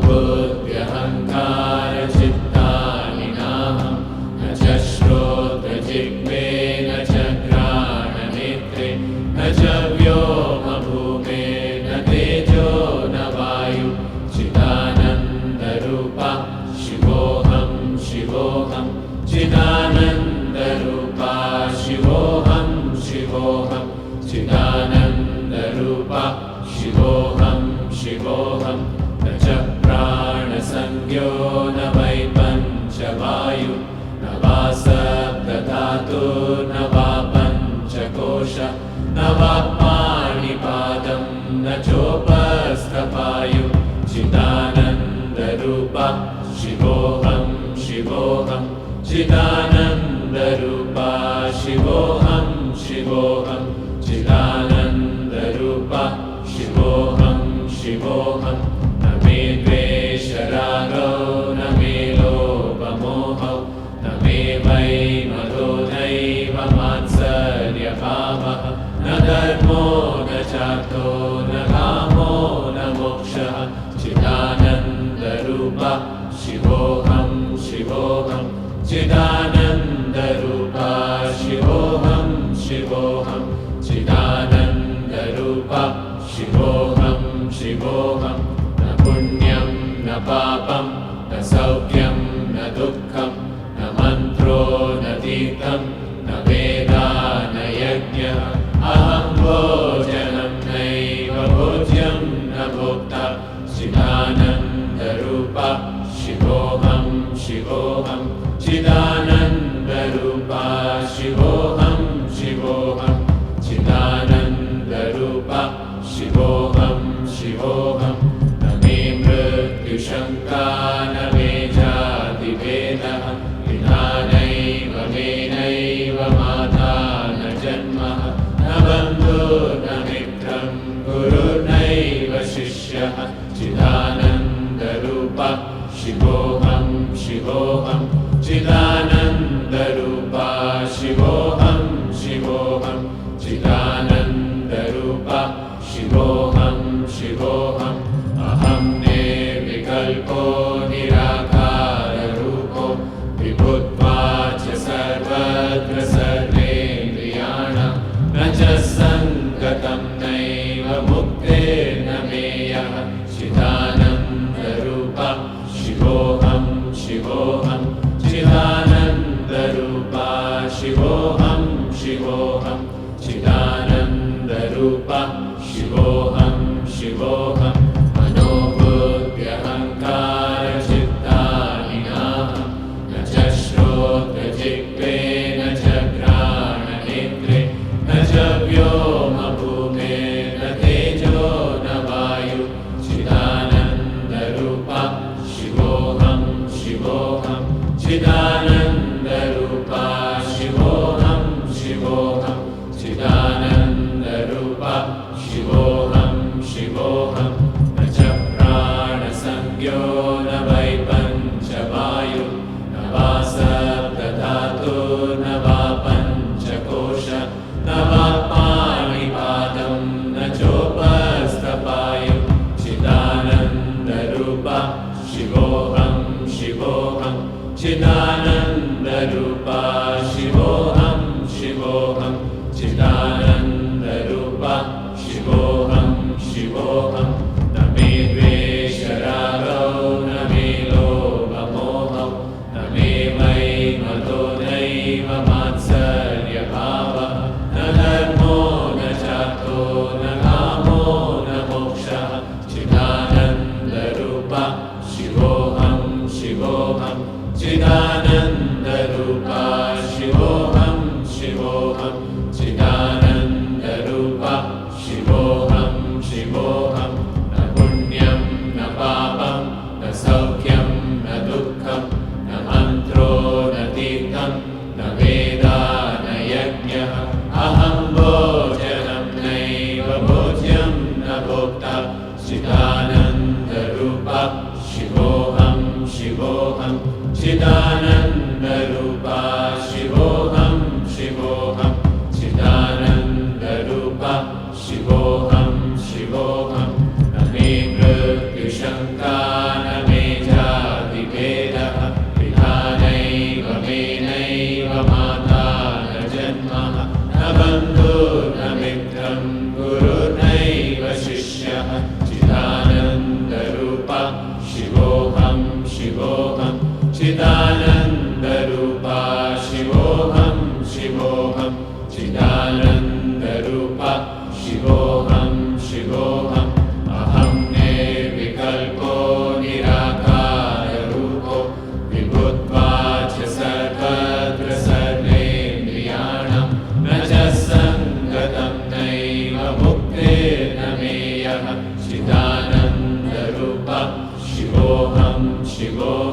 बुद्ध्यहङ्कारचित्तानि नाहं न च श्रोत्रजिह्वे न च घ्राणनेत्रे न च व्योमभूमे न तेजो न वायु चिदानन्दरूपा शिवोऽहं शिवोऽहं चिदानन्दरूपा शिवोऽहं शिवोऽहं चिदानन्दरूपा शिवोऽहं शिवोऽहं न च प्राणसंज्ञो न वै पञ्चवायु न वा सप्तधातुर्न वा पञ्चकोश न वा पाणिपादं न चोपस्थपायु चिदानन्दरूपा शिवोऽहं शिवोऽहं चिदानन्दरूपा शिवोऽहं शिवोऽहं चिदानन्दरूपा शिवोऽहं शिवोऽहं न मे द्वेषरागो न मे लोभमोहौ न मे वै मदो नैव मात्सर्यभावः न धर्मो न चार्थो न कामो न मोक्षः चिदानन्दरूपा शिवोऽहं शिवोऽहं चिदानन्दरूपा शिवोऽहं शिवोऽहं चिदानन्दरूपा शिवोऽहं शिवोऽहं न पुण्यं न पापं न सौख्यं न दुःखं न मन्त्रो न तीर्थं न वेदा न यज्ञः अहं भोजनं नैव भोज्यं न भोक्ता चिदानन्दरूपा शिवोऽहं शिवोऽहं चिदानन्दरूपा शिवोऽहं शिवोऽहं चिदानन्दरूपा शिवोऽहं शिवोऽहं न मे मृत्युशङ्का न मे जातिभेदः पिता नैव मे नैव माता न जन्मः न बन्धुर्न मित्रं गुरुर्नैव शिष्यः चिदानन्दरूपा शिवोऽहं शिवोऽहं चिदानन्दरूपा शिवोऽहं शिवोऽहं चिदानन्दरूपा शिवोऽहं शिवोऽहम् अहं निर्विकल्पो निराकाररूपो विभुत्वा च सर्वत्र सर्वेन्द्रियाणां न च सङ्गतं नैव मुक्तिर्न मेयः चिदानन्दरूपा शिवोऽहं शिवोऽहं चिदानन्दरूपा शिवोऽहं शिवोऽहं चिदानन्दरूपा शिवोऽहं शिवोऽहं मनोबुद्ध्यहङ्कारचित्तानि नाहं न च श्रोत्रजिह्वे न च घ्राणनेत्रे न च व्योमभूमे न तेजो न वायु चिदानन्दरूपा शिवोऽहं शिवोऽहं चिदानन्दरूपा शिवोऽहं शिवोऽहं चिदानन्दरूपा शिवोऽहं शिवोऽहं न च प्राणसंज्ञो न वै पञ्चवायु न वा सप्तधातुर्न वा पञ्चकोश न वा पाणिपादं न चोपस्थपायु चिदानन्दरूपा शिवोऽहं शिवोऽहं चिदानन्दरूपा शिवोऽहं शिवोऽहं चिदानन्दरूपा शिवोऽहं शिवोऽहं न मे द्वेषरागो न मे लोभमोहौ न मे वै मदो नैव मात्सर्यभावः न धर्मो न चार्थो न कामो न मोक्षः चिदानन्दरूपा शिवोऽहं शिवोऽहं चिदानन्दरूपा शिवोऽहं शिवोऽहं चिदानन्दरूपा शिवोऽहं शिवोऽहं न पुण्यं न पापं न सौख्यं न दुःखं न मन्त्रो न तीर्थं न वेदा न यज्ञः अहं भोजनं नैव भोज्यं न भोक्ता चिदानन्दरूपा शिवोऽहं शिवोऽहं चिदानन्दरूपा शिवोऽहं शिवोऽहं चिदानन्दरूपा शिवोऽहं शिवोऽहं न मे मृत्युशङ्का न शिवोऽहं शिवोऽहम् अहं निर्विकल्पो निराकाररूपो विभुत्वाच्च सर्वत्र सर्वेन्द्रियाणां न च सङ्गतं नैव मुक्तिर्न मेयः चिदानन्दरूपः शिवोऽहं शिवोऽहम्